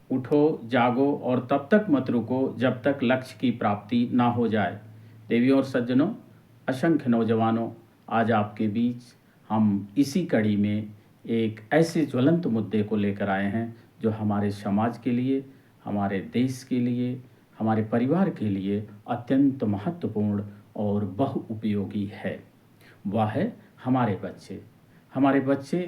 उठो, जागो और तब तक मत रुको जब तक लक्ष्य की प्राप्ति ना हो जाए। देवियों और सज्जनों, असंख्य नौजवानों, आज आपके बीच हम इसी कड़ी में एक ऐसे ज्वलंत मुद्दे को लेकर आए हैं जो हमारे समाज के लिए, हमारे देश के लिए, हमारे परिवार के लिए अत्यंत महत्वपूर्ण और बहुउपयोगी है। वह है हमारे बच्चे। हमारे बच्चे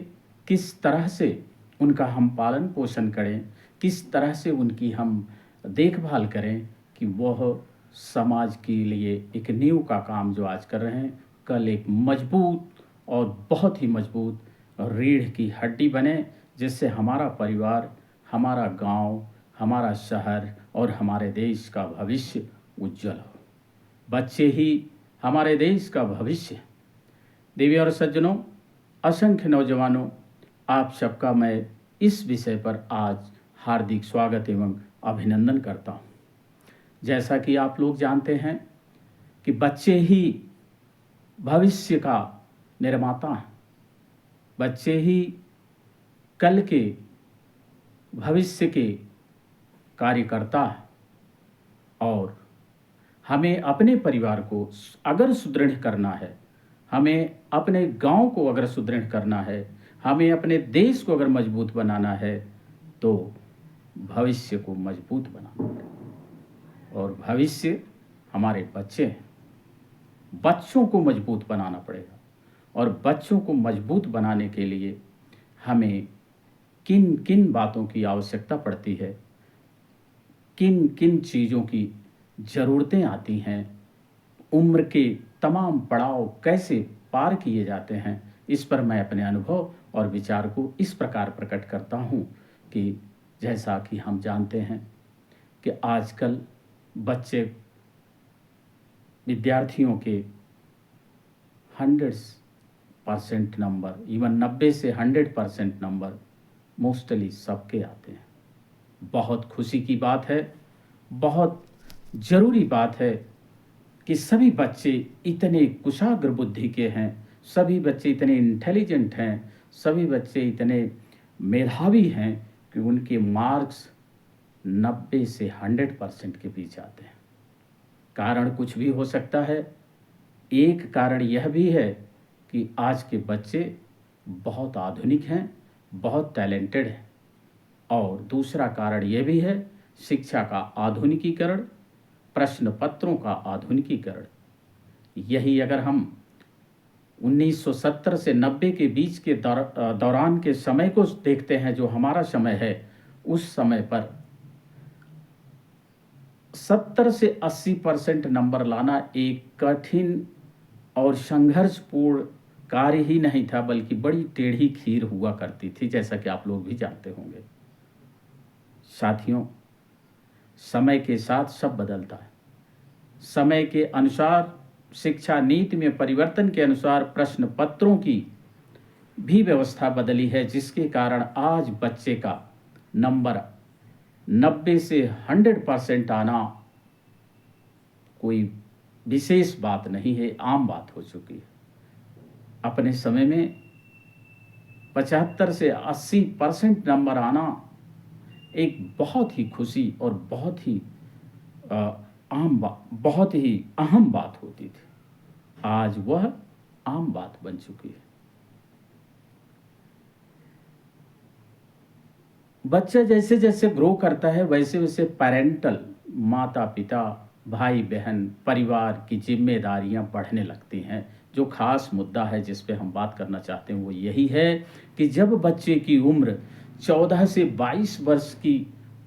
किस तरह से उनका हम पालन पोषण करें, किस तरह से उनकी हम देखभाल करें कि वह समाज के लिए एक नींव का काम जो आज कर रहे हैं, कल एक मजबूत और बहुत ही मजबूत रीढ़ की हड्डी बने, जिससे हमारा परिवार, हमारा गांव, हमारा शहर और हमारे देश का भविष्य उज्जवल हो। बच्चे ही हमारे देश का भविष्य हैं। देवी और सज्जनों, असंख्य नौजवानों, आप सबका मैं इस विषय पर आज हार्दिक स्वागत एवं अभिनंदन करता हूँ। जैसा कि आप लोग जानते हैं कि बच्चे ही भविष्य का निर्माता हैं। बच्चे ही कल के भविष्य के कार्यकर्ता हैं और हमें अपने परिवार को अगर सुदृढ़ करना है, हमें अपने गांव को अगर सुदृढ़ करना है, हमें अपने देश को अगर मजबूत बनाना है, तो भविष्य को मजबूत बनाना है। और भविष्य हमारे बच्चे हैं। बच्चों को मजबूत बनाना पड़ेगा और बच्चों को मजबूत बनाने के लिए हमें किन किन बातों की आवश्यकता पड़ती है, किन किन चीज़ों की ज़रूरतें आती हैं, उम्र के तमाम पड़ाव कैसे पार किए जाते हैं, इस पर मैं अपने अनुभव और विचार को इस प्रकार प्रकट करता हूँ कि जैसा कि हम जानते हैं कि आजकल बच्चे विद्यार्थियों के 100% नंबर, इवन 90 से 100% नंबर मोस्टली सबके आते हैं। बहुत खुशी की बात है, बहुत ज़रूरी बात है कि सभी बच्चे इतने कुशाग्र बुद्धि के हैं, सभी बच्चे इतने इंटेलिजेंट हैं, सभी बच्चे इतने मेधावी हैं कि उनके मार्क्स 90 से 100% के बीच आते हैं। कारण कुछ भी हो सकता है। एक कारण यह भी है कि आज के बच्चे बहुत आधुनिक हैं, बहुत टैलेंटेड हैं, और दूसरा कारण यह भी है शिक्षा का आधुनिकीकरण, प्रश्न पत्रों का आधुनिकीकरण। यही अगर हम 1970 से 90 के बीच के दौरान के समय को देखते हैं, जो हमारा समय है, उस समय पर 70 से 80% नंबर लाना एक कठिन और संघर्षपूर्ण कार्य ही नहीं था, बल्कि बड़ी टेढ़ी खीर हुआ करती थी, जैसा कि आप लोग भी जानते होंगे। साथियों, समय के साथ सब बदलता है। समय के अनुसार, शिक्षा नीति में परिवर्तन के अनुसार प्रश्न पत्रों की भी व्यवस्था बदली है, जिसके कारण आज बच्चे का नंबर 90 से 100% आना कोई विशेष बात नहीं है, आम बात हो चुकी है। अपने समय में 75 से 80% नंबर आना एक बहुत ही खुशी और बहुत ही बहुत ही अहम बात होती थी। आज वह आम बात बन चुकी है। बच्चा जैसे जैसे ग्रो करता है, वैसे वैसे पेरेंटल, माता पिता, भाई बहन, परिवार की जिम्मेदारियां बढ़ने लगती हैं। जो खास मुद्दा है जिस पे हम बात करना चाहते हैं वो यही है कि जब बच्चे की उम्र 14 से 22 वर्ष की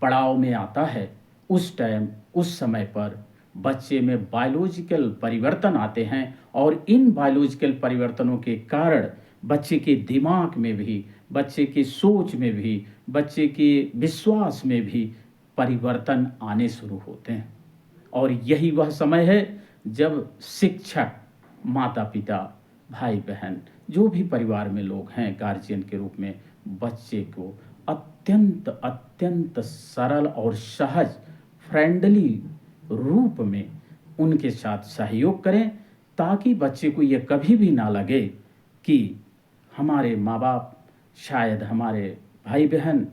पड़ाव में आता है, उस समय पर बच्चे में बायोलॉजिकल परिवर्तन आते हैं, और इन बायोलॉजिकल परिवर्तनों के कारण बच्चे के दिमाग में भी, बच्चे की सोच में भी, बच्चे के विश्वास में भी परिवर्तन आने शुरू होते हैं। और यही वह समय है जब शिक्षक, माता पिता, भाई बहन, जो भी परिवार में लोग हैं गार्जियन के रूप में, बच्चे को अत्यंत अत्यंत सरल और सहज, फ्रेंडली रूप में उनके साथ सहयोग करें, ताकि बच्चे को यह कभी भी ना लगे कि हमारे माँ बाप, शायद हमारे भाई बहन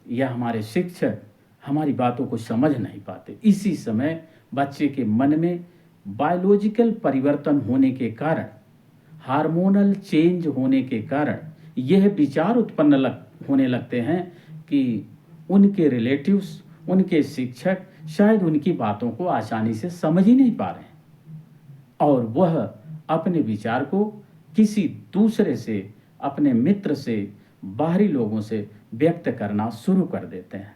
या हमारे शिक्षक हमारी बातों को समझ नहीं पाते। इसी समय बच्चे के मन में बायोलॉजिकल परिवर्तन होने के कारण, हार्मोनल चेंज होने के कारण यह विचार उत्पन्न होने लगते हैं कि उनके रिलेटिव्स, उनके शिक्षक शायद उनकी बातों को आसानी से समझ ही नहीं पा रहे हैं, और वह अपने विचार को किसी दूसरे से, अपने मित्र से, बाहरी लोगों से व्यक्त करना शुरू कर देते हैं।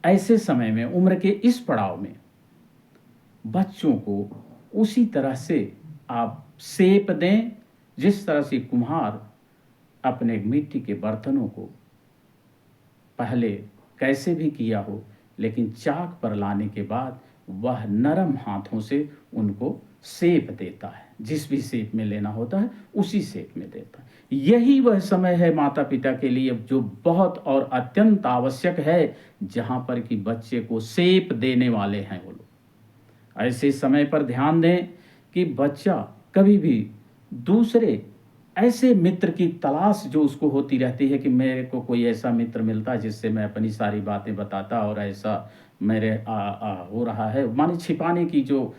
ऐसे समय में, उम्र के इस पड़ाव में, बच्चों को उसी तरह से आप शेप दें जिस तरह से कुम्हार अपने मिट्टी के बर्तनों को पहले कैसे भी किया हो, लेकिन चाक पर लाने के बाद वह नरम हाथों से उनको शेप देता है। जिस भी शेप में लेना होता है उसी शेप में देता है। यही वह समय है माता पिता के लिए जो बहुत और अत्यंत आवश्यक है, जहां पर कि बच्चे को शेप देने वाले हैं वो लोग। ऐसे समय पर ध्यान दें कि बच्चा कभी भी दूसरे ऐसे मित्र की तलाश जो उसको होती रहती है कि मेरे को कोई ऐसा मित्र मिलता है जिससे मैं अपनी सारी बातें बताता और ऐसा मेरे हो रहा है, माने छिपाने की जो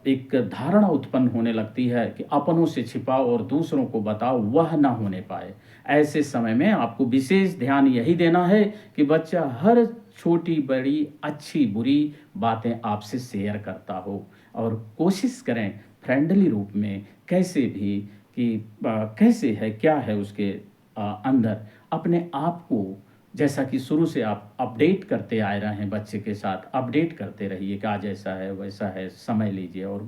एक धारणा उत्पन्न होने लगती है कि अपनों से छिपाओ और दूसरों को बताओ, वह ना होने पाए। ऐसे समय में आपको विशेष ध्यान यही देना है कि बच्चा हर छोटी बड़ी अच्छी बुरी बातें आपसे शेयर करता हो, और कोशिश करें फ्रेंडली रूप में कैसे भी कि कैसे है, क्या है उसके अंदर, अपने आप को जैसा कि शुरू से आप अपडेट करते आए रहे हैं, बच्चे के साथ अपडेट करते रहिए कि आज ऐसा है वैसा है, समय लीजिए और